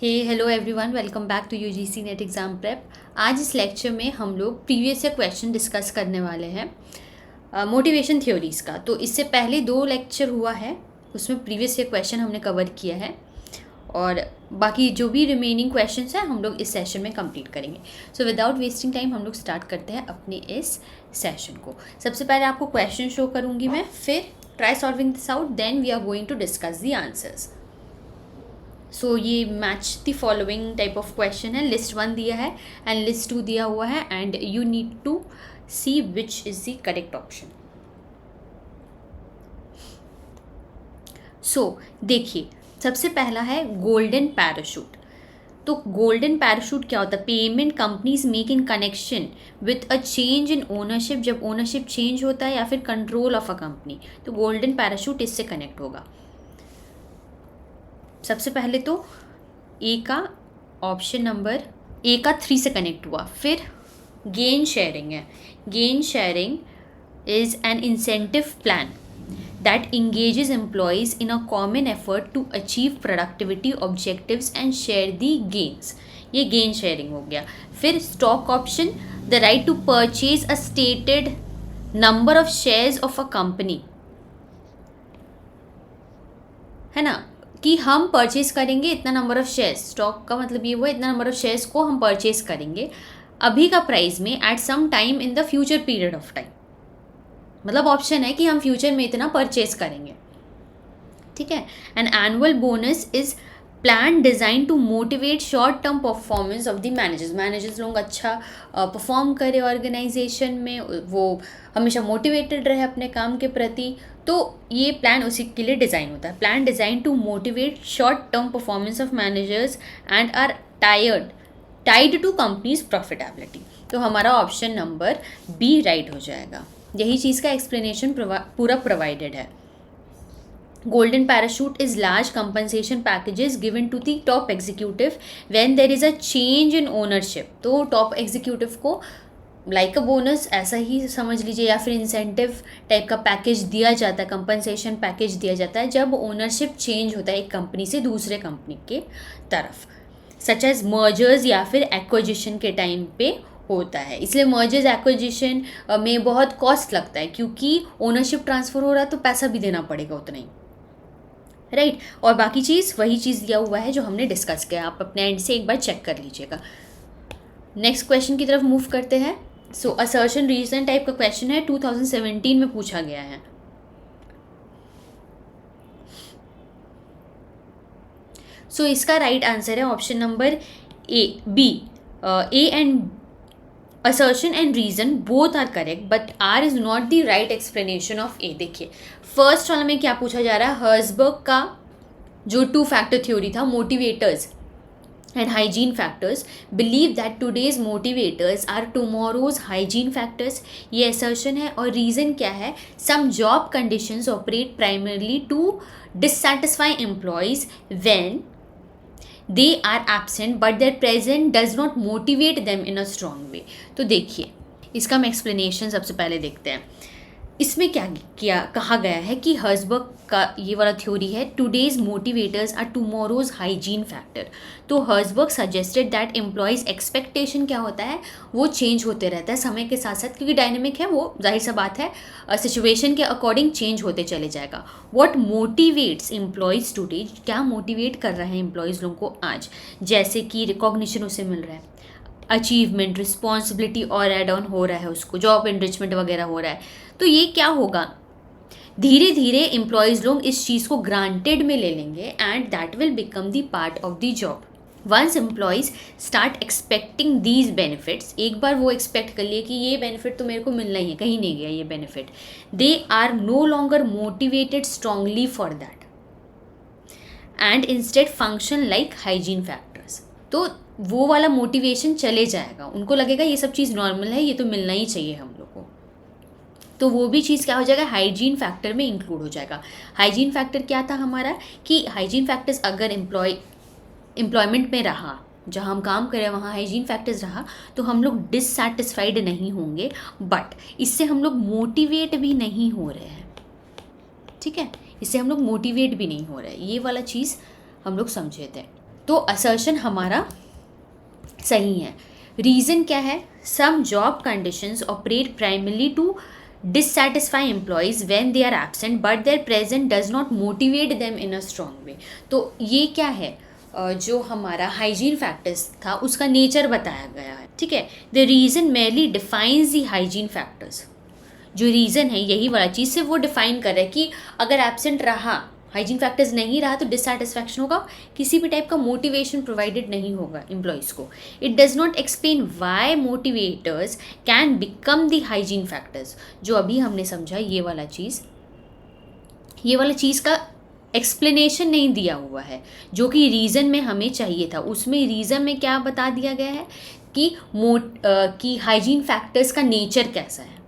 Hey hello everyone, welcome back to UGC NET exam prep. आज इस lecture में हम लोग प्रीवियस ईयर क्वेश्चन डिस्कस करने वाले हैं मोटिवेशन थ्योरीज़ का। तो इससे पहले 2 लेक्चर हुआ है, उसमें प्रीवियस ईयर क्वेश्चन हमने कवर किया है और बाकी जो भी रिमेनिंग क्वेश्चंस हैं हम लोग इस सेशन में कंप्लीट करेंगे। सो विदाउट वेस्टिंग टाइम हम लोग स्टार्ट करते हैं अपने इस सेशन को। सबसे पहले आपको क्वेश्चन शो करूँगी मैं, फिर try solving this out, then we are going to discuss the answers. So ये match the following type of question है। लिस्ट 1 दिया है एंड लिस्ट 2 दिया हुआ है and you need to see which is the correct option. So देखिए, सबसे पहला है गोल्डन पैराशूट। तो गोल्डन पैराशूट क्या होता है? Payment companies make in connection with a change in ownership. जब ओनरशिप चेंज होता है या फिर कंट्रोल ऑफ अ कंपनी, तो गोल्डन पैराशूट इससे कनेक्ट होगा। सबसे पहले तो ए का ऑप्शन नंबर ए का 3 से कनेक्ट हुआ। फिर गेन शेयरिंग है। Gain sharing is an incentive plan that engages employees in a common effort to achieve productivity objectives and share the gains. ये गेन शेयरिंग हो गया। फिर stock option, the right to purchase a stated number of shares of a company, है ना, कि हम purchase करेंगे इतना नंबर ऑफ शेयर्स। स्टॉक का मतलब ये हुआ इतना नंबर ऑफ शेयर्स को हम परचेज करेंगे अभी का प्राइस में at some time in the future period of time. मतलब ऑप्शन है कि हम फ्यूचर में इतना परचेज करेंगे, ठीक है। An annual bonus is plan design to motivate short term performance of the managers लोग अच्छा परफॉर्म करें ऑर्गेनाइजेशन में, वो हमेशा मोटिवेटेड रहे अपने काम के प्रति। तो ये प्लान उसी के लिए डिज़ाइन होता है। Plan design to motivate short term performance of managers and are tied to company's profitability. तो हमारा ऑप्शन नंबर बी राइट हो जाएगा। यही चीज़ का एक्सप्लेनेशन पूरा प्रोवाइडेड है। Golden parachute is large compensation packages given to the top executive when there is a change in ownership। तो top executive को लाइक अ बोनस ऐसा ही समझ लीजिए या फिर इंसेंटिव टाइप का पैकेज दिया जाता है, कंपनसेशन पैकेज दिया जाता है जब ओनरशिप चेंज होता है एक कंपनी से दूसरे कंपनी के तरफ, सच एज मर्जर्स या फिर एक्विजिशन के टाइम पे होता है। इसलिए मर्जर्स एक्विजिशन में बहुत कॉस्ट लगता है क्योंकि ओनरशिप ट्रांसफ़र हो रहा है तो पैसा भी देना पड़ेगा उतना ही, राइट। और बाकी चीज़ वही चीज़ दिया हुआ है जो हमने डिस्कस किया। आप अपने एंड से एक बार चेक कर लीजिएगा। नेक्स्ट क्वेश्चन की तरफ मूव करते हैं। सो असर्शन रीजन टाइप का क्वेश्चन है, 2017 में पूछा गया है। सो इसका राइट आंसर है option number B. A and assertion and reason both are correct but R is not the right explanation of A। देखिए, फर्स्ट वाला में क्या पूछा जा रहा है? हर्जबर्ग का जो 2 फैक्टर थ्योरी था, motivators and hygiene factors, believe that today's motivators are tomorrow's hygiene factors. ये असर्शन है। और रीज़न क्या है? Some job conditions operate primarily to dissatisfy employees when they are absent but their presence does not motivate them in a strong way। तो देखिए, इसका हम explanation सबसे पहले देखते हैं। इसमें क्या कहा गया है कि हर्जबर्ग का ये वाला थ्योरी है, today's motivators are tomorrow's hygiene factor. तो Herzberg suggested that employees expectation क्या होता है, वो चेंज होते रहता है समय के साथ साथ, क्योंकि डायनेमिक है वो, जाहिर सा बात है सिचुएशन के अकॉर्डिंग चेंज होते चले जाएगा। व्हाट मोटिवेट्स एम्प्लॉयज़ टुडे, क्या मोटिवेट कर रहा है एम्प्लॉयज़ लोगों को आज? जैसे कि रिकॉग्निशन उसे मिल रहा है, अचीवमेंट, रिस्पॉन्सिबिलिटी और एड ऑन हो रहा है, उसको जॉब एनरिचमेंट वगैरह हो रहा है। तो ये क्या होगा, धीरे धीरे एम्प्लॉयज़ लोग इस चीज़ को ग्रांटेड में ले लेंगे and that will become the part of the job. Once employees start expecting these benefits, एक बार वो एक्सपेक्ट कर लिए कि ये बेनिफिट तो मेरे को मिलना ही है, कहीं नहीं गया ये benefit, they are no longer motivated strongly for that and instead function like hygiene factors. तो वो वाला मोटिवेशन चले जाएगा, उनको लगेगा ये सब चीज़ नॉर्मल है, ये तो मिलना ही चाहिए हम लोग को। तो वो भी चीज़ क्या हो जाएगा, हाइजीन फैक्टर में इंक्लूड हो जाएगा। हाइजीन फैक्टर क्या था हमारा, कि हाइजीन फैक्टर्स अगर एम्प्लॉयमेंट में रहा, जहाँ हम काम करें वहाँ हाइजीन फैक्टर्स रहा, तो हम लोग डिससेटिस्फाइड नहीं होंगे, बट इससे हम लोग मोटिवेट भी नहीं हो रहे हैं, ठीक है, इससे हम लोग मोटिवेट भी नहीं हो रहे हैं। ये वाला चीज़ हम लोग समझे थे। तो असर्शन हमारा सही है। रीज़न क्या है? Some job conditions operate primarily to dissatisfy employees when they are absent but their presence does not motivate them in a strong way। तो ये क्या है? जो हमारा हाइजीन फैक्टर्स था उसका नेचर बताया गया है, ठीक है। The reason merely defines the hygiene factors, जो रीज़न है यही वाला चीज़ से वो डिफाइन कर रहा है कि अगर एब्सेंट रहा, हाइजीन फैक्टर्स नहीं रहा तो डिससेटिस्फैक्शन होगा, किसी भी टाइप का मोटिवेशन प्रोवाइडेड नहीं होगा एम्प्लॉयज़ को। It does not explain why motivators can become the hygiene factors, जो अभी हमने समझा ये वाला चीज़ का एक्सप्लेनेशन नहीं दिया हुआ है, जो कि रीज़न में हमें चाहिए था। उसमें रीज़न में क्या बता दिया गया है कि हाइजीन फैक्टर्स का नेचर कैसा है,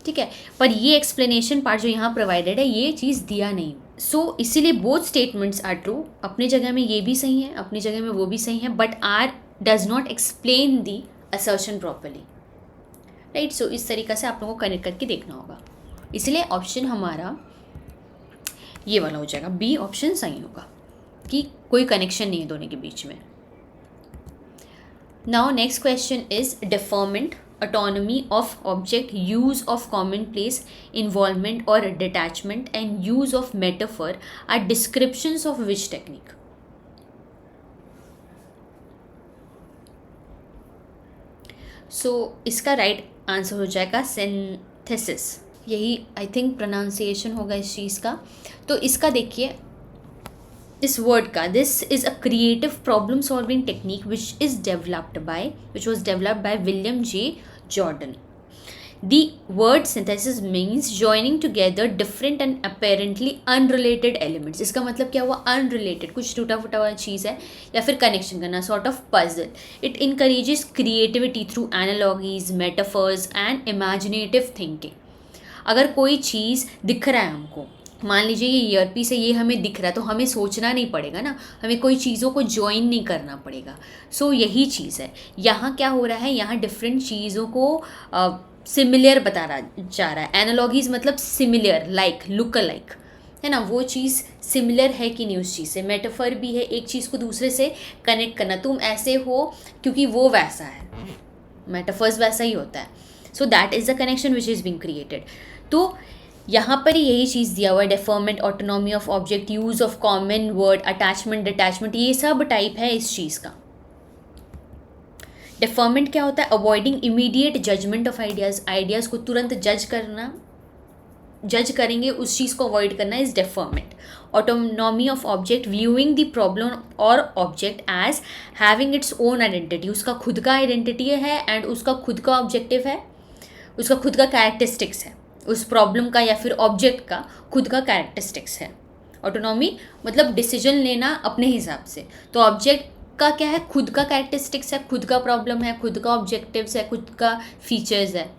ठीक है। पर ये एक्सप्लेनेशन पार्ट जो यहाँ प्रोवाइडेड है ये चीज़ दिया नहीं। सो इसीलिए बोथ स्टेटमेंट्स आर ट्रू, अपनी जगह में ये भी सही है, अपनी जगह में वो भी सही है, but R does not explain the assertion properly, right. So इस तरीक़े से आप लोगों को कनेक्ट करके देखना होगा, इसलिए ऑप्शन हमारा ये वाला हो जाएगा, बी ऑप्शन सही होगा कि कोई कनेक्शन नहीं है दोनों के बीच में। Now next question is deferment, autonomy of object, use of commonplace, involvement or detachment, and use of metaphor are descriptions of which technique? So इसका राइट आंसर हो जाएगा सिंथेसिस, यही आई थिंक प्रोनाउंसिएशन होगा इस चीज़ का। तो इसका देखिए इस वर्ड का, this is a creative problem solving technique which was developed by William J Jordan. The word synthesis means joining together different and apparently unrelated elements। इसका मतलब क्या हुआ? unrelated, कुछ टूटा फूटा हुआ चीज़ है या फिर कनेक्शन करना, sort of puzzle। It encourages creativity through analogies, metaphors and imaginative thinking। अगर कोई चीज़ दिख रहा है हमको, मान लीजिए ये ईयरपीस है, ये हमें दिख रहा है, तो हमें सोचना नहीं पड़ेगा ना, हमें कोई चीज़ों को ज्वाइन नहीं करना पड़ेगा। सो यही चीज़ है यहाँ। क्या हो रहा है? यहाँ डिफरेंट चीज़ों को सिमिलर बता रहा जा रहा है। एनालॉगीज मतलब सिमिलर, लाइक, लुक अलाइक, है ना, वो चीज़ सिमिलर है कि नहीं उस चीज़ से। मेटाफर भी है, एक चीज़ को दूसरे से कनेक्ट करना, तुम ऐसे हो क्योंकि वो वैसा है, मेटाफर्स वैसा ही होता है। So that is the connection which is being created. तो यहाँ पर ही यही चीज़ दिया हुआ है, deferment, autonomy of object, use of common word, attachment, detachment, ये सब टाइप है इस चीज़ का। डेफरमेंट क्या होता है? Avoiding immediate judgement of ideas को तुरंत जज करेंगे उस चीज़ को अवॉइड करना is deferment. Autonomy of object, viewing the problem और object as having its own identity, उसका खुद का आइडेंटिटी है एंड उसका खुद का ऑब्जेक्टिव है, उसका खुद का कैरेक्टरिस्टिक्स है, उस प्रॉब्लम का या फिर ऑब्जेक्ट का खुद का कैरेक्टरिस्टिक्स है। ऑटोनॉमी मतलब डिसीजन लेना अपने हिसाब से, तो ऑब्जेक्ट का क्या है? खुद का कैरेक्टरिस्टिक्स है, खुद का प्रॉब्लम है, खुद का ऑब्जेक्टिव्स है, खुद का फीचर्स है।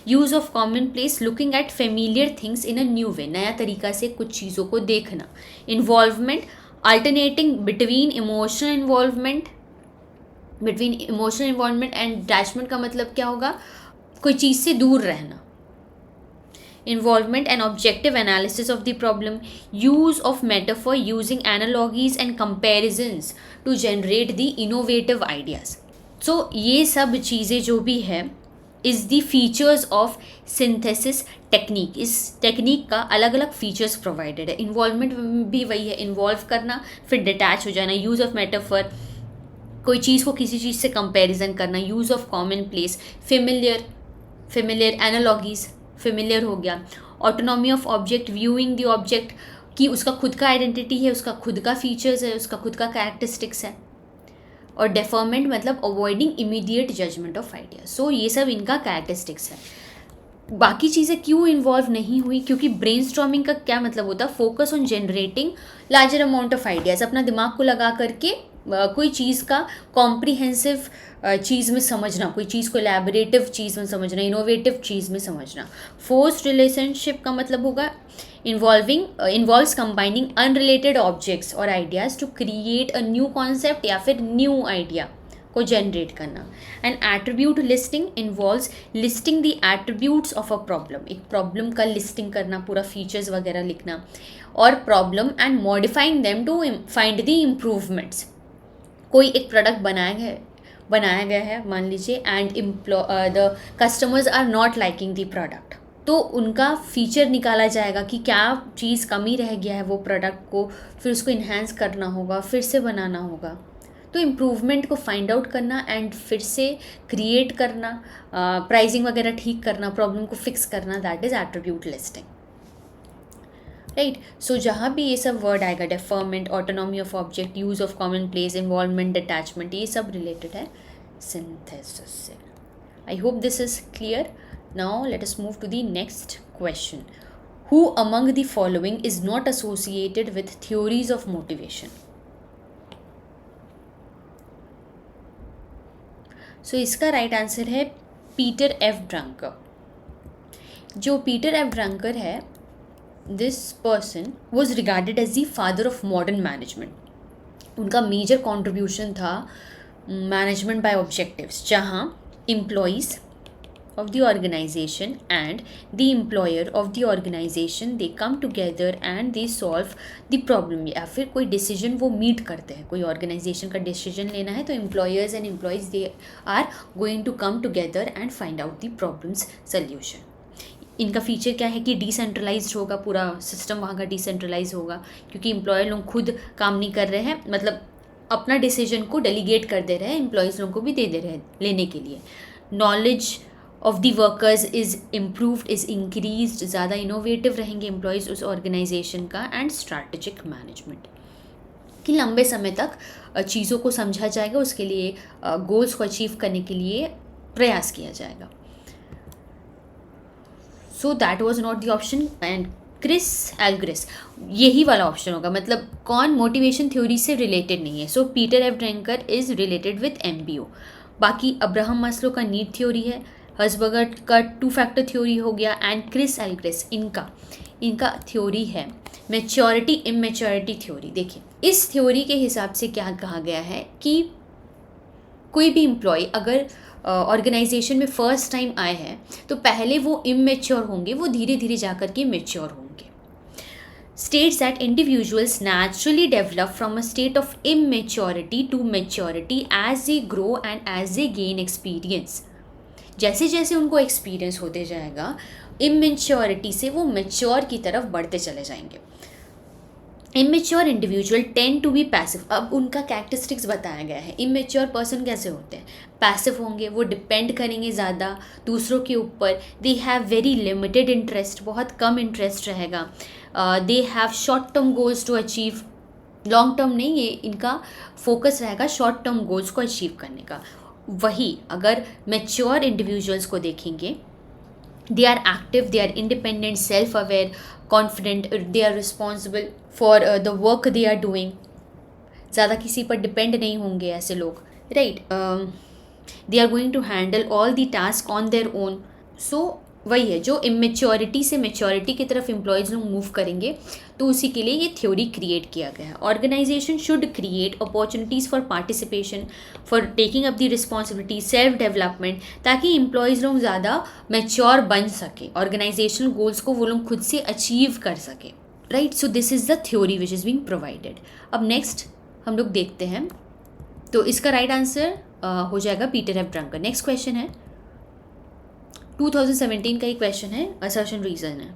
Use of common place, looking at familiar things in a new way, नया तरीका से कुछ चीज़ों को देखना। Involvement, alternating between emotional involvement and attachment का मतलब क्या होगा? कोई चीज़ से दूर रहना। Involvement and objective analysis of the problem, use of metaphor, using analogies and comparisons to generate the innovative ideas। So ये सब चीज़ें जो भी है is the features of synthesis technique। इस टेक्निक का अलग अलग फीचर्स प्रोवाइडेड है। इन्वॉल्वमेंट भी वही है, इन्वॉल्व करना, फिर डिटैच हो जाना। यूज़ ऑफ मेटाफर, कोई चीज़ को किसी चीज़ से कंपेरिजन करना। Use of common place, familiar analogies, familiar हो गया। Autonomy of object, viewing the object कि उसका खुद का आइडेंटिटी है, उसका खुद का फीचर्स है, उसका खुद का कैरेक्टरिस्टिक्स है। और डेफरमेंट मतलब avoiding immediate judgement of idea. So ये सब इनका कैरेक्टरिस्टिक्स है। बाकी चीज़ें क्यों इन्वॉल्व नहीं हुई? क्योंकि ब्रेनस्टॉर्मिंग का क्या मतलब होता है? Focus on generating larger amount of ideas, अपना दिमाग को लगा करके कोई चीज़ का कॉम्प्रिहेंसिव चीज़ में समझना, कोई चीज़ को एलैबोरेटिव चीज़ में समझना, इनोवेटिव चीज़ में समझना। फोर्स्ड रिलेशनशिप का मतलब होगा इन्वॉल्व्स कंबाइनिंग अनरिलेटेड ऑब्जेक्ट्स और ideas to create a new concept या फिर न्यू आइडिया को जनरेट करना। And attribute listing involves listing the attributes of a problem, एक प्रॉब्लम का लिस्टिंग करना, पूरा फीचर्स वगैरह लिखना और problem and modifying them to find the improvements. कोई एक प्रोडक्ट बनाया गया है मान लीजिए, and the customers are not liking the product, तो उनका फीचर निकाला जाएगा कि क्या चीज़ कमी रह गया है वो प्रोडक्ट को, फिर उसको इन्हेंस करना होगा, फिर से बनाना होगा। तो इम्प्रूवमेंट को फाइंड आउट करना एंड फिर से क्रिएट करना, प्राइसिंग वगैरह ठीक करना, प्रॉब्लम को फिक्स करना, that is attribute listing, right. So जहाँ भी ये सब वर्ड आएगा, deferment, autonomy of object, use of common place, involvement, attachment, ये सब रिलेटेड है सिंथेसिस से। I hope this is clear. Now let us move to the next question. Who among the following is not associated with theories of motivation? So इसका right answer है Peter F Drucker. जो Peter F Drucker है, this person was regarded as the father of modern management. उनका major contribution था management by objectives, जहाँ employees of the organization and the employer of the organization they come together and they solve the problem, या फिर कोई decision वो meet करते हैं। कोई ऑर्गेनाइजेशन का डिसीजन लेना है तो employers and employees they are going to come together and find out the problems solution. इनका फीचर क्या है कि डिसेंट्रलाइज्ड होगा, पूरा सिस्टम वहाँ का डिसेंट्रलाइज होगा, क्योंकि एम्प्लॉयर लोग खुद काम नहीं कर रहे हैं, मतलब अपना डिसीजन को डेलीगेट कर दे रहे हैं, एम्प्लॉयज़ लोगों को भी दे दे रहे हैं लेने के लिए। Knowledge of the workers is improved, is increased, ज़्यादा इनोवेटिव रहेंगे एम्प्लॉयज़ उस ऑर्गेनाइजेशन का। एंड स्ट्रैटेजिक मैनेजमेंट, कि लंबे समय तक चीज़ों को समझा जाएगा, उसके लिए गोल्स को अचीव करने के लिए प्रयास किया जाएगा। So that was not the option. And Chris Argyris, यही वाला ऑप्शन होगा, मतलब कौन मोटिवेशन थ्योरी से रिलेटेड नहीं है। So Peter F Drucker is related with MBO। बाकी अब्राहम मास्लो का नीड थ्योरी है, हर्सबर्गर का 2 फैक्टर थ्योरी हो गया, एंड क्रिस एल्ग्रिस इनका थ्योरी है मैच्योरिटी इमेच्योरिटी थ्योरी। देखिए इस थ्योरी के हिसाब से क्या कहा गया है कि कोई भी एम्प्लॉय अगर ऑर्गेनाइजेशन में फर्स्ट टाइम आए हैं तो पहले वो इमेच्योर होंगे, वो धीरे धीरे जा कर के मेच्योर होंगे। States that individuals naturally develop from a state of immaturity to maturity as they grow and as they gain experience। जैसे जैसे उनको एक्सपीरियंस होते जाएगा, इमेच्योरिटी से वो मेच्योर की तरफ बढ़ते चले जाएंगे। Immature individual tend to be passive, अब उनका कैरेक्टरिस्टिक्स बताया गया है। इमेच्योर पर्सन कैसे होते हैं? पैसिव होंगे, वो डिपेंड करेंगे ज़्यादा दूसरों के ऊपर। They have very limited interest, बहुत कम इंटरेस्ट रहेगा। They have short term goals to achieve, long term नहीं, ये इनका फोकस रहेगा शॉर्ट टर्म गोल्स को अचीव करने का। वही अगर मैच्योर इंडिविजुअल्स को देखेंगे, they are active, they are independent, self-aware, confident, they are responsible for the work they are doing। ज़्यादा किसी पर डिपेंड नहीं होंगे ऐसे लोग, right. They are going to handle all the task on their own. So वही है, जो इमेच्योरिटी से मेच्योरिटी की तरफ एम्प्लॉयज़ लोग मूव करेंगे, तो उसी के लिए ये थ्योरी क्रिएट किया गया है। Organization should create opportunities for participation, for taking up the responsibility, self development, ताकि एम्प्लॉयज़ लोग ज़्यादा मेच्योर बन सके, ऑर्गेनाइजेशनल गोल्स को वो लोग खुद से अचीव कर सके, right. So this is the theory which is being provided. अब नेक्स्ट हम लोग देखते हैं, तो इसका राइट आंसर हो जाएगा Peter F Drucker. Next question है 2017 का ही क्वेश्चन है, असर्शन रीजन है।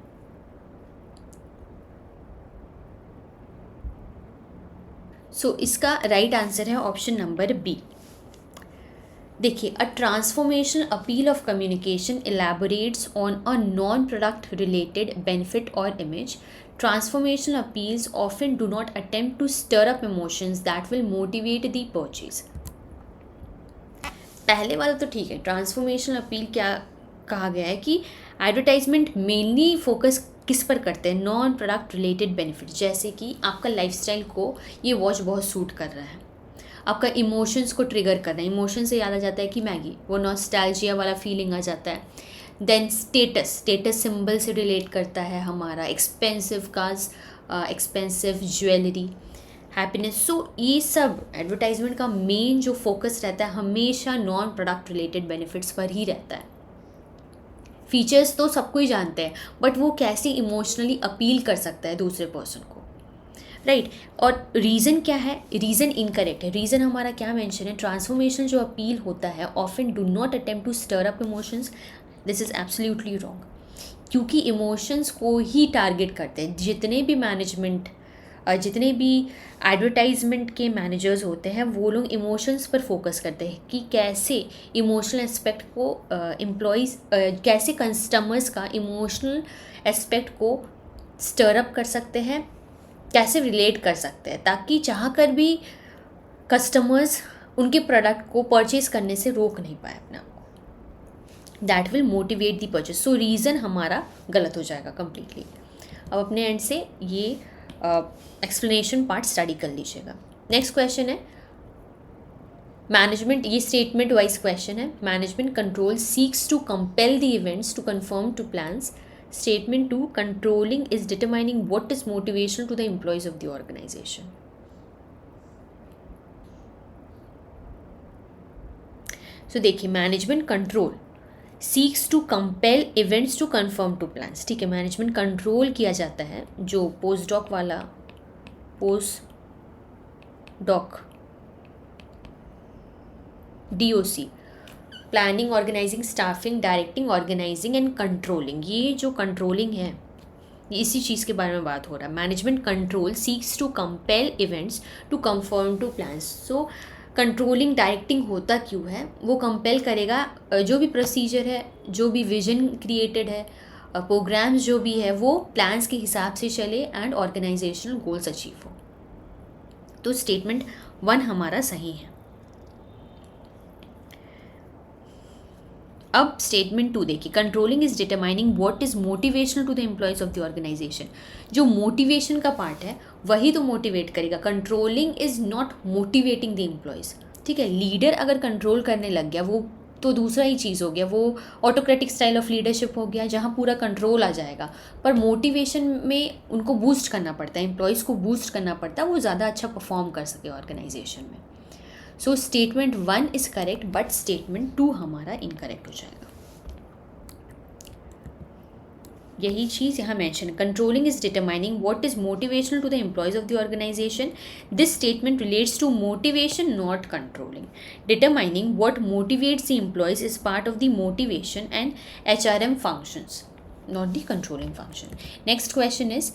सो इसका राइट आंसर है ऑप्शन नंबर बी। देखिए, a transformational appeal of communication elaborates on a non product related benefit और image. Transformational appeals often do not attempt to stir up emotions that will motivate the purchase। पहले वाला तो ठीक है, transformational appeal क्या कहा गया है कि एडवर्टाइजमेंट मेनली फोकस किस पर करते हैं? नॉन प्रोडक्ट रिलेटेड बेनिफिट, जैसे कि आपका लाइफस्टाइल को ये वॉच बहुत सूट कर रहा है, आपका इमोशंस को ट्रिगर कर रहा है। इमोशन से याद आ जाता है कि मैगी, वो नॉस्टैल्जिया वाला फीलिंग आ जाता है। देन स्टेटस सिंबल से रिलेट करता है हमारा, expensive cars, expensive jewellery, happiness. So ये सब एडवर्टाइजमेंट का मेन जो फोकस रहता है हमेशा नॉन प्रोडक्ट रिलेटेड बेनिफिट्स पर ही रहता है। फीचर्स तो सब कोई जानते हैं, बट वो कैसे इमोशनली अपील कर सकता है दूसरे पर्सन को, राइट और रीज़न क्या है, रीज़न इनकरेक्ट है। रीज़न हमारा क्या मेंशन है, ट्रांसफॉर्मेशन जो अपील होता है often do not attempt to stir up emotions, this is absolutely wrong, क्योंकि इमोशंस को ही टारगेट करते हैं। जितने भी मैनेजमेंट, जितने भी एडवर्टाइजमेंट के मैनेजर्स होते हैं वो लोग इमोशंस पर फोकस करते हैं कि कैसे इमोशनल एस्पेक्ट को एम्प्लॉयज़ कैसे कस्टमर्स का इमोशनल एस्पेक्ट को स्टरअप कर सकते हैं, कैसे रिलेट कर सकते हैं, ताकि चाह कर भी कस्टमर्स उनके प्रोडक्ट को परचेज करने से रोक नहीं पाए अपने आप को। That will motivate the purchase. So reason हमारा गलत हो जाएगा कम्प्लीटली। अब अपने एंड से ये एक्सप्लेनेशन पार्ट स्टडी कर लीजिएगा। नेक्स्ट क्वेश्चन है मैनेजमेंट, ये स्टेटमेंट वाइज क्वेश्चन है। Management control seeks to compel the events to conform to plans. Statement 2, controlling is determining what is motivational to the employees of the organization. So देखिए, management control seeks to compel events to conform to plans. ठीक है, management कंट्रोल किया जाता है, जो post doc वाला post doc DOC, planning, organizing, staffing, directing, organizing and controlling, ये जो कंट्रोलिंग है इसी चीज़ के बारे में बात हो रहा है। Management control seeks to compel events to conform to plans. So controlling directing होता क्यों है, वो कंपेल करेगा जो भी प्रोसीजर है, जो भी विजन क्रिएटेड है, प्रोग्राम्स जो भी है, वो प्लान्स के हिसाब से चले एंड ऑर्गेनाइजेशनल गोल्स अचीव हो। तो स्टेटमेंट 1 हमारा सही है। अब स्टेटमेंट 2 देखिए, controlling is determining what is motivational to the employees of the organization. जो मोटिवेशन का पार्ट है वही तो मोटिवेट करेगा। Controlling is not motivating the employees. ठीक है, लीडर अगर कंट्रोल करने लग गया वो तो दूसरा ही चीज़ हो गया, वो ऑटोक्रेटिक स्टाइल ऑफ लीडरशिप हो गया जहाँ पूरा कंट्रोल आ जाएगा। पर मोटिवेशन में उनको बूस्ट करना पड़ता है, एम्प्लॉयज़ को बूस्ट करना पड़ता है, वो ज़्यादा अच्छा परफॉर्म कर सके ऑर्गेनाइजेशन में। So statement 1 is correct but statement 2 हमारा इनकरेक्ट हो जाएगा। यही चीज़ यहाँ mention, controlling is determining what is motivational to the employees of the organization. This statement relates to motivation not controlling. Determining what motivates the employees is part of the motivation and HRM functions, not the controlling function. Next question is,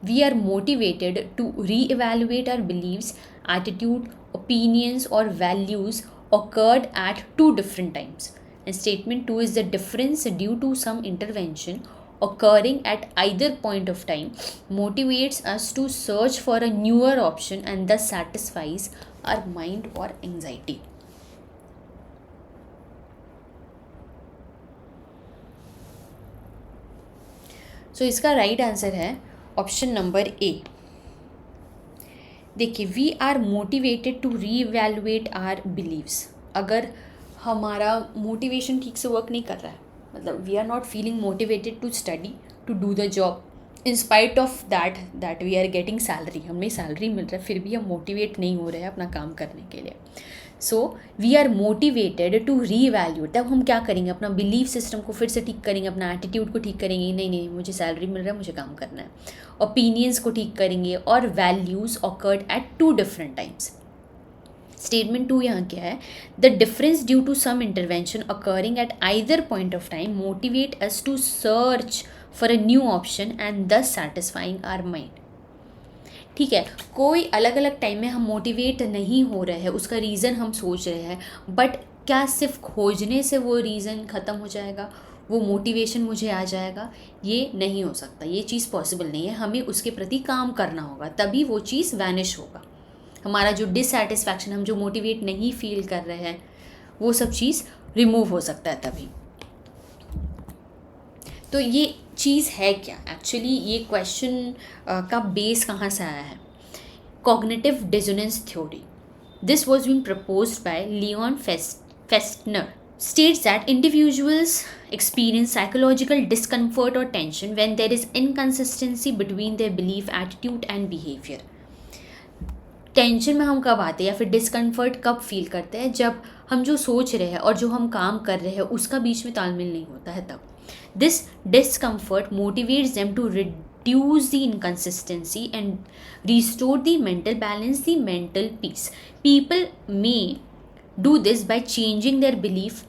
we are motivated to re-evaluate our beliefs, attitude, opinions or values occurred at 2 different times. And statement 2 is the difference due to some intervention occurring at either point of time motivates us to search for a newer option and thus satisfies our mind or anxiety. So इसका right answer है option number A. देखिए, we are motivated to reevaluate our beliefs. अगर हमारा motivation ठीक से work नहीं कर रहा है, मतलब we are not feeling motivated to study, to do the job, in spite of that we are getting salary, हमें सैलरी मिल रहा है, फिर भी हम मोटिवेट नहीं हो रहे हैं अपना काम करने के लिए। So we are motivated to reevaluate. तब हम क्या करेंगे, अपना बिलीफ सिस्टम को फिर से ठीक करेंगे, अपना एटीट्यूड को ठीक करेंगे, नहीं नहीं मुझे सैलरी मिल रहा है, मुझे काम करना है। ओपिनियंस को ठीक करेंगे और values occurred at 2 different times. Statement 2 यहाँ क्या है, the difference due to some intervention occurring at either point of time motivate us to search for a new option and thus satisfying our mind. ठीक है, कोई अलग अलग time में हम मोटिवेट नहीं हो रहे हैं, उसका रीज़न हम सोच रहे हैं, बट क्या सिर्फ खोजने से वो रीज़न ख़त्म हो जाएगा, वो मोटिवेशन मुझे आ जाएगा? ये नहीं हो सकता, ये चीज़ पॉसिबल नहीं है। हमें उसके प्रति काम करना होगा, तभी वो चीज़ वैनिश होगा। हमारा जो डिससेटिस्फैक्शन, हम जो मोटिवेट नहीं फील कर रहे हैं, वो सब चीज़ रिमूव हो सकता है तभी। तो ये चीज़ है क्या एक्चुअली, ये क्वेश्चन का बेस कहाँ से आया है? Cognitive dissonance theory. This was been proposed by Leon Festinger. States that individuals experience psychological discomfort or tension when there is inconsistency between their belief, attitude and behavior. Tension में हम कब आते हैं या फिर डिस्कम्फर्ट कब फील करते हैं? जब हम जो सोच रहे हैं और जो हम काम कर रहे हैं उसका बीच में तालमेल नहीं होता है तब। This discomfort motivates them to reduce the inconsistency and restore the mental balance, the mental peace. People may do this by changing their belief.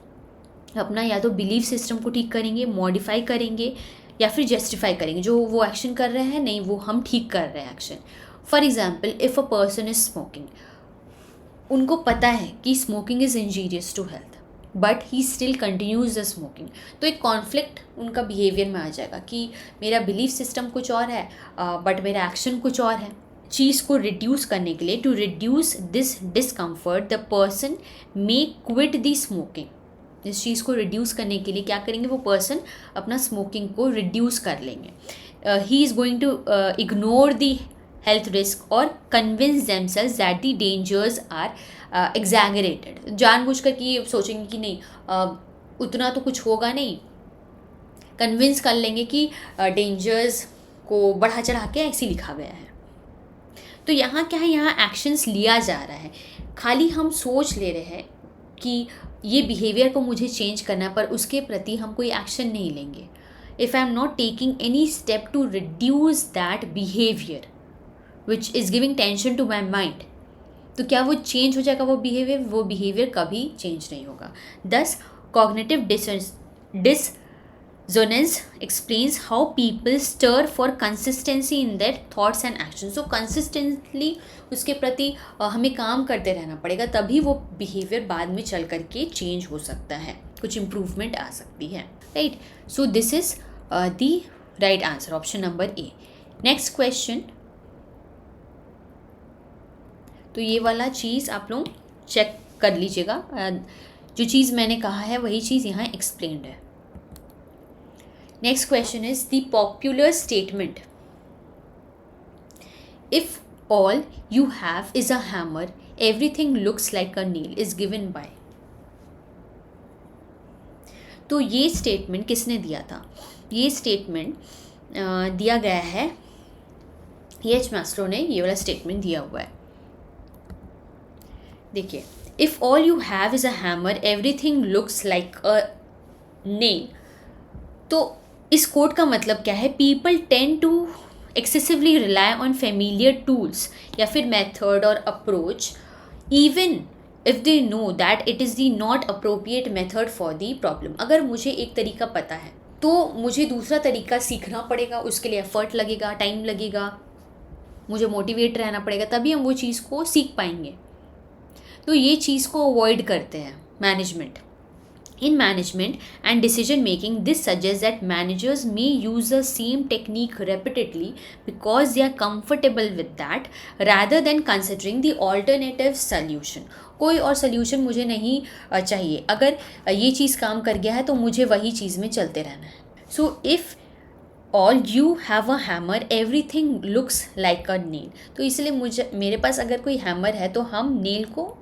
अपना या तो बिलीफ सिस्टम को ठीक करेंगे, मॉडिफाई करेंगे, या फिर जस्टिफाई करेंगे जो वो एक्शन कर रहे हैं, नहीं वो हम ठीक कर रहे हैं action. For example, if a person is smoking, उनको पता है कि smoking is injurious to health, but he still continues the smoking. तो एक कॉन्फ्लिक्ट उनका बिहेवियर में आ जाएगा कि मेरा बिलीफ सिस्टम कुछ और है बट मेरा एक्शन कुछ और है. चीज़ को रिड्यूस करने के लिए, to reduce this discomfort, the person may quit the smoking. इस चीज़ को रिड्यूस करने के लिए क्या करेंगे, वो पर्सन अपना स्मोकिंग को रिड्यूस कर लेंगे. He is going to ignore the health risk और convince themselves that the dangers are exaggerated. जानबूझकर कि सोचेंगे कि नहीं उतना तो कुछ होगा नहीं, कन्विंस कर लेंगे कि डेंजर्स को बढ़ा चढ़ा के ऐसे लिखा गया है. तो यहाँ क्या है, यहाँ एक्शंस लिया जा रहा है, खाली हम सोच ले रहे हैं कि ये बिहेवियर को मुझे चेंज करना है, पर उसके प्रति हम कोई एक्शन नहीं लेंगे. If I am not taking any step to reduce that behaviour which is giving tension to my mind, तो क्या वो चेंज हो जाएगा वो बिहेवियर कभी चेंज नहीं होगा. दस cognitive dissonance explains how people stir for consistency in their thoughts and actions. So consistently उसके प्रति हमें काम करते रहना पड़ेगा, तभी वो बिहेवियर बाद में चल करके चेंज हो सकता है, कुछ इम्प्रूवमेंट आ सकती है, right. So this is the right answer, option number A. Next question. तो ये वाला चीज़ आप लोग चेक कर लीजिएगा, जो चीज़ मैंने कहा है वही चीज़ यहाँ एक्सप्लेन्ड है. Next question is the popular statement, if all you have is a hammer, everything looks like a nail, is given by. तो ये स्टेटमेंट किसने दिया था? ये स्टेटमेंट दिया गया है, एच मैस्लो ने ये वाला स्टेटमेंट दिया हुआ है. देखिए, if all you have is a hammer, everything looks like a nail. तो इस कोट का मतलब क्या है? People tend to excessively rely on familiar tools या फिर मेथड और approach, even if they know that it is the not appropriate method for the problem. अगर मुझे एक तरीका पता है तो मुझे दूसरा तरीका सीखना पड़ेगा, उसके लिए एफर्ट लगेगा, टाइम लगेगा, मुझे मोटिवेट रहना पड़ेगा, तभी हम वो चीज़ को सीख पाएंगे. तो ये चीज़ को अवॉइड करते हैं management. In management and decision making, this suggests that managers may use the same technique repeatedly because they are comfortable with that, rather than considering the alternative solution. कोई और solution मुझे नहीं चाहिए, अगर ये चीज़ काम कर गया है तो मुझे वही चीज़ में चलते रहना है. So if all you have a hammer, everything looks like a nail. तो इसलिए मेरे पास अगर कोई हैमर है तो हम नेल को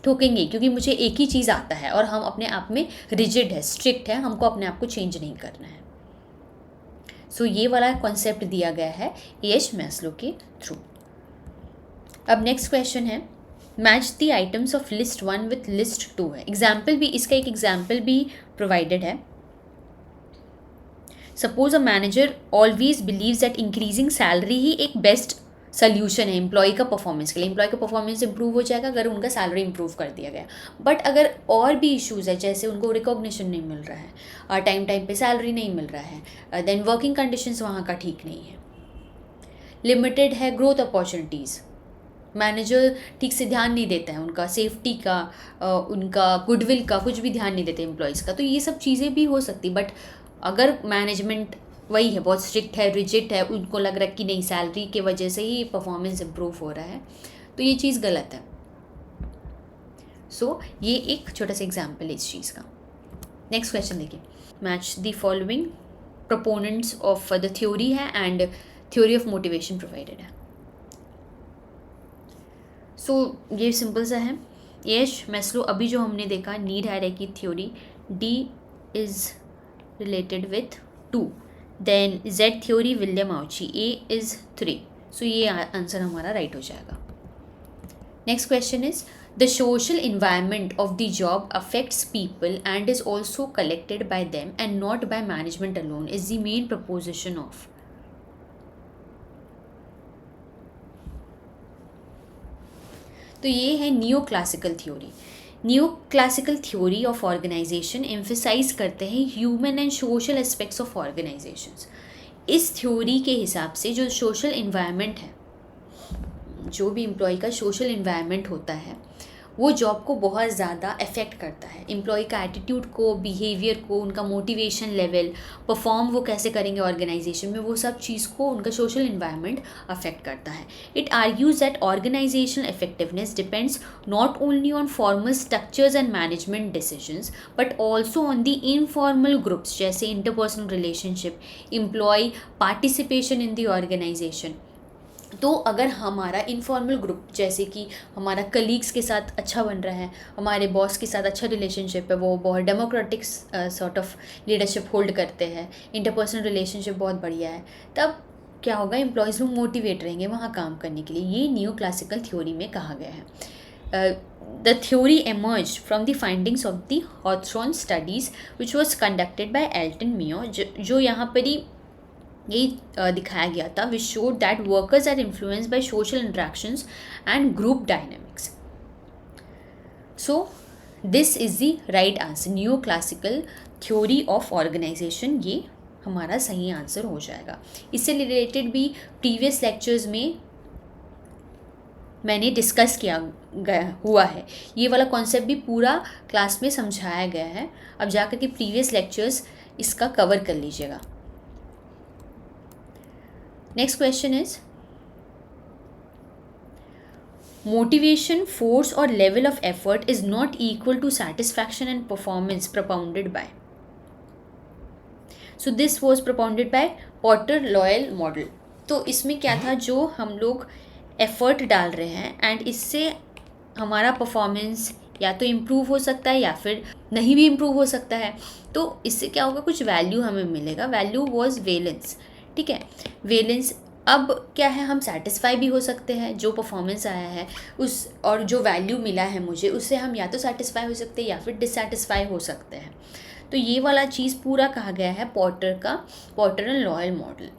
ठोकेंगे, क्योंकि मुझे एक ही चीज़ आता है और हम अपने आप में रिजिड है, स्ट्रिक्ट है, हमको अपने आप को चेंज नहीं करना है. सो ये वाला कॉन्सेप्ट दिया गया है एच मैस्लो के थ्रू. अब नेक्स्ट क्वेश्चन है, match the items of list 1 with list 2 है. एग्जाम्पल भी, इसका एक एग्जाम्पल भी प्रोवाइडेड है. Suppose a manager always believes that increasing salary ही एक बेस्ट सोल्यूशन है एम्प्लॉय का परफॉर्मेंस के लिए. एम्प्लॉय का परफॉर्मेंस इंप्रूव हो जाएगा अगर उनका सैलरी इंप्रूव कर दिया गया. बट अगर और भी इश्यूज़ है, जैसे उनको रिकॉग्निशन नहीं मिल रहा है, टाइम पे सैलरी नहीं मिल रहा है, देन वर्किंग कंडीशंस वहाँ का ठीक नहीं है, लिमिटेड है ग्रोथ अपॉर्चुनिटीज़, मैनेजर ठीक से ध्यान नहीं देता है उनका सेफ्टी का, उनका गुडविल का, कुछ भी ध्यान नहीं देते एम्प्लॉयज़ का, तो ये सब चीज़ें भी हो सकती. बट अगर मैनेजमेंट वही है, बहुत स्ट्रिक्ट है, रिजिड है, उनको लग रहा है कि नहीं सैलरी के वजह से ही परफॉर्मेंस इम्प्रूव हो रहा है, तो ये चीज़ गलत है. सो ये एक छोटा सा एग्जाम्पल है इस चीज़ का. नेक्स्ट क्वेश्चन देखिए, match the following proponents of the theory है and theory of motivation provided है. सो ये सिंपल सा है. एच मैस्लो अभी जो हमने देखा, need hierarchy theory, D is related with 2, then Z theory William Ouchi, A is 3. So ये आंसर हमारा राइट हो जाएगा. Next question is, the social environment of the job affects people and is also collected by them and not by management alone, is the main proposition of. तो ये है new classical theory. New classical theory of organisation emphasise करते हैं human and social aspects of organisations. इस theory के हिसाब से जो सोशल इन्वायरमेंट है, जो भी एम्प्लॉय का सोशल इन्वायरमेंट होता है, वो जॉब को बहुत ज़्यादा अफेक्ट करता है। एम्प्लॉय का एटीट्यूड को, बिहेवियर को, उनका मोटिवेशन लेवल, परफॉर्म वो कैसे करेंगे ऑर्गेनाइजेशन में, वो सब चीज़ को उनका सोशल इन्वायरमेंट अफेक्ट करता है। It argues that organisational effectiveness depends not only on formal structures and management decisions but also on the informal groups, जैसे interpersonal relationship, employee participation in the organisation. तो अगर हमारा इनफॉर्मल ग्रुप, जैसे कि हमारा colleagues के साथ अच्छा बन रहा है, हमारे बॉस के साथ अच्छा रिलेशनशिप है, वो बहुत democratic sort of leadership hold करते हैं, इंटरपर्सनल रिलेशनशिप बहुत बढ़िया है, तब क्या होगा, एम्प्लॉयज़ लोग मोटिवेट रहेंगे वहाँ काम करने के लिए। ये न्यू क्लासिकल थ्योरी में कहा गया है। The theory emerged from the findings of the Hawthorne studies which was conducted by Elton Mayo, जो यहाँ पर ही यही दिखाया गया था, which showed that workers are influenced by social interactions and group dynamics. So this is the right answer, new classical theory of organization, ये हमारा सही आंसर हो जाएगा। इससे रिलेटेड भी प्रीवियस लेक्चर्स में मैंने डिस्कस किया गया हुआ है, ये वाला कॉन्सेप्ट भी पूरा क्लास में समझाया गया है। अब जाकर के प्रीवियस लेक्चर्स इसका कवर कर लीजिएगा। Next question is, motivation, force or level of effort is not equal to satisfaction and performance propounded by. So this was propounded by Porter-Lowell model. तो इसमें क्या था, जो हम लोग एफर्ट डाल रहे हैं एंड इससे हमारा परफॉर्मेंस या तो इम्प्रूव हो सकता है या फिर नहीं भी इम्प्रूव हो सकता है, तो इससे क्या होगा, कुछ वैल्यू हमें मिलेगा। वैल्यू वॉज वेलेंस, ठीक है, वेलेंस। अब क्या है, हम सेटिस्फाई भी हो सकते हैं, जो परफॉर्मेंस आया है उस और जो वैल्यू मिला है मुझे, उससे हम या तो सेटिस्फाई हो सकते हैं या फिर डिससेटिस्फाई हो सकते हैं। तो ये वाला चीज़ पूरा कहा गया है पॉटर एंड लॉयल मॉडल।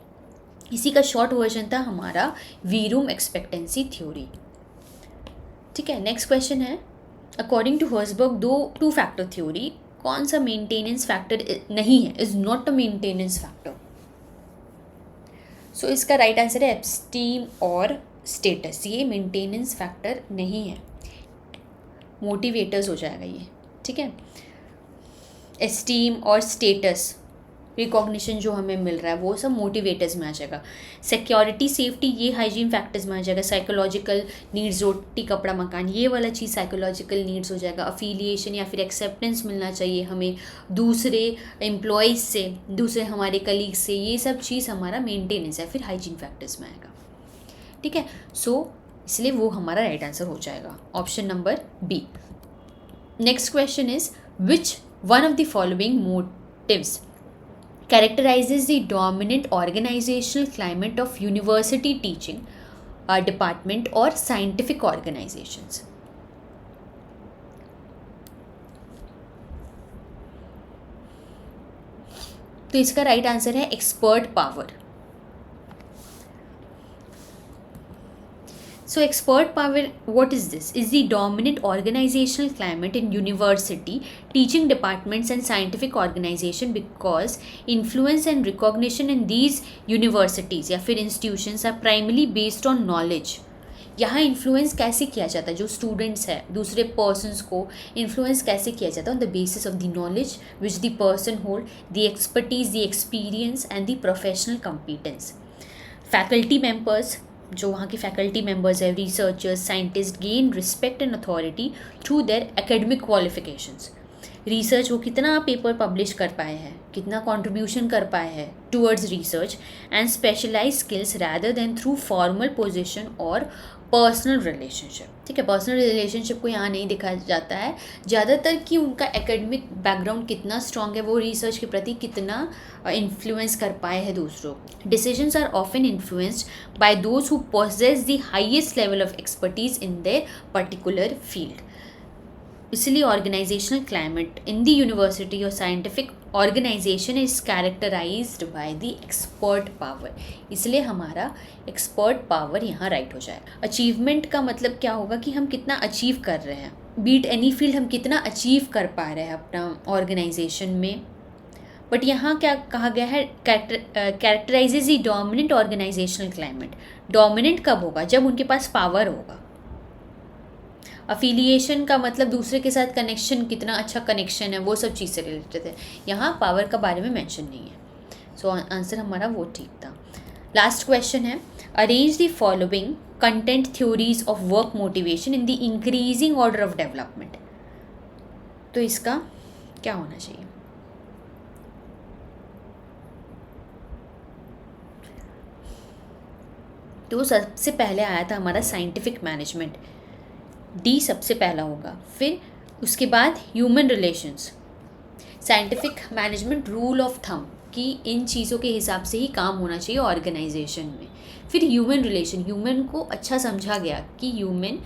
इसी का शॉर्ट वर्जन था हमारा वीरूम एक्सपेक्टेंसी थ्योरी, ठीक है। नेक्स्ट क्वेश्चन है, according to Herzberg two factor theory कौन सा मेंटेनेंस फैक्टर नहीं है, is not a maintenance factor. So इसका राइट आंसर है एस्टीम और स्टेटस, ये मेंटेनेंस फैक्टर नहीं है, मोटिवेटर्स हो जाएगा ये, ठीक है। एस्टीम और स्टेटस, रिकॉग्निशन जो हमें मिल रहा है, वो सब मोटिवेटर्स में आ जाएगा। सिक्योरिटी, सेफ्टी, ये हाइजीन फैक्टर्स में आ जाएगा। साइकोलॉजिकल नीड्स, रोटी कपड़ा मकान, ये वाला चीज़ साइकोलॉजिकल नीड्स हो जाएगा। अफिलिएशन या फिर एक्सेप्टेंस मिलना चाहिए हमें दूसरे एम्प्लॉयज़ से, दूसरे हमारे कलीग से, ये सब चीज़ हमारा मेंटेनेंस या फिर हाइजीन फैक्टर्स में आएगा, ठीक है। सो इसलिए वो हमारा राइट आंसर हो जाएगा, option number B. Next question is, which one of the following motives characterizes the dominant organizational climate of university teaching department or scientific organizations? तो इसका राइट आंसर है expert power. So expert power, what is this? Is the dominant organizational climate in university, teaching departments and scientific organization because influence and recognition in these universities या फिर institutions are primarily based on knowledge. यहाँ influence कैसे किया जाता है, जो students है दूसरे पर्सनस को इन्फ्लुएंस कैसे किया जाता है, on the basis of the knowledge which the person hold, the expertise, the experience and the professional competence. Faculty members, जो वहाँ के फैकल्टी मेंबर्स है, researchers, scientist, gain respect and authority through their academic qualifications. Research, वो कितना paper publish कर पाए हैं, कितना कंट्रीब्यूशन कर पाए हैं towards research and specialize skills rather than through formal position और पर्सनल रिलेशनशिप, ठीक है। पर्सनल रिलेशनशिप को यहाँ नहीं दिखाया जाता है ज़्यादातर कि उनका एकेडमिक बैकग्राउंड कितना स्ट्रॉन्ग है, वो रिसर्च के प्रति कितना इन्फ्लुएंस कर पाए हैं दूसरों को। Decisions are often influenced by those who possess the highest level of expertise in their particular field. इसलिए organisational climate in the university और scientific organisation is characterised by the expert power, इसलिए हमारा expert power यहाँ right हो जाए। Achievement का मतलब क्या होगा कि हम कितना अचीव कर रहे हैं, बीट एनी फील्ड, हम कितना अचीव कर पा रहे हैं अपना ऑर्गेनाइजेशन में। बट यहाँ क्या कहा गया है, characterizes the dominant organizational climate. Dominant कब होगा, जब उनके पास पावर होगा। अफिलिएशन का मतलब दूसरे के साथ कनेक्शन, कितना अच्छा कनेक्शन है, वो सब चीज़ से रिलेटेड है। यहाँ पावर का बारे में मेंशन नहीं है। सो आंसर हमारा वो ठीक था। लास्ट क्वेश्चन है, arrange the following content theories of work motivation in the increasing order of development. तो इसका क्या होना चाहिए? तो सबसे पहले आया था हमारा साइंटिफिक मैनेजमेंट, डी सबसे पहला होगा। फिर उसके बाद human relations, scientific management rule of thumb कि इन चीज़ों के हिसाब से ही काम होना चाहिए ऑर्गेनाइजेशन में। फिर ह्यूमन रिलेशन, ह्यूमन को अच्छा समझा गया कि human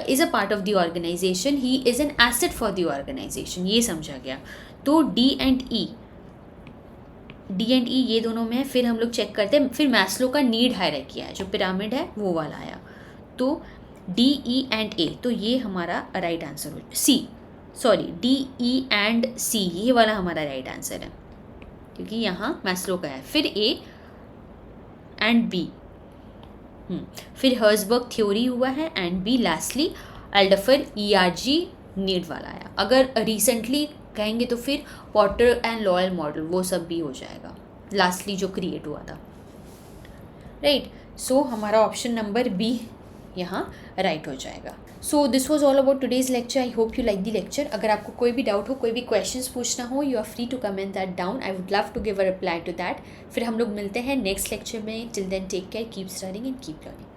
is a part of the organization, he is an asset for the organization, ये समझा गया। तो डी एंड ई ये दोनों में है। फिर हम लोग चेक करते हैं, फिर मैस्लो का नीड हायरार्की है, जो पिरामिड है वो वाला आया। तो डी ई एंड ए, तो ये हमारा राइट आंसर हो, डी ई एंड सी, ये वाला हमारा राइट आंसर है क्योंकि यहाँ मैस्लो का है। फिर ए एंड बी, फिर हर्जबर्ग थ्योरी हुआ है and B, lastly Alderfer ERG need वाला आया। अगर रिसेंटली कहेंगे तो फिर पॉटर एंड लॉयल मॉडल, वो सब भी हो जाएगा लास्टली जो क्रिएट हुआ था, राइट। सो हमारा ऑप्शन नंबर बी यहाँ राइट हो जाएगा। So this was all about today's lecture. I hope you like the lecture. अगर आपको कोई भी डाउट हो, कोई भी क्वेश्चंस पूछना हो, you are free to comment that down, I would love to give a reply to that. फिर हम लोग मिलते हैं नेक्स्ट लेक्चर में। Till then take care, keep studying and keep learning.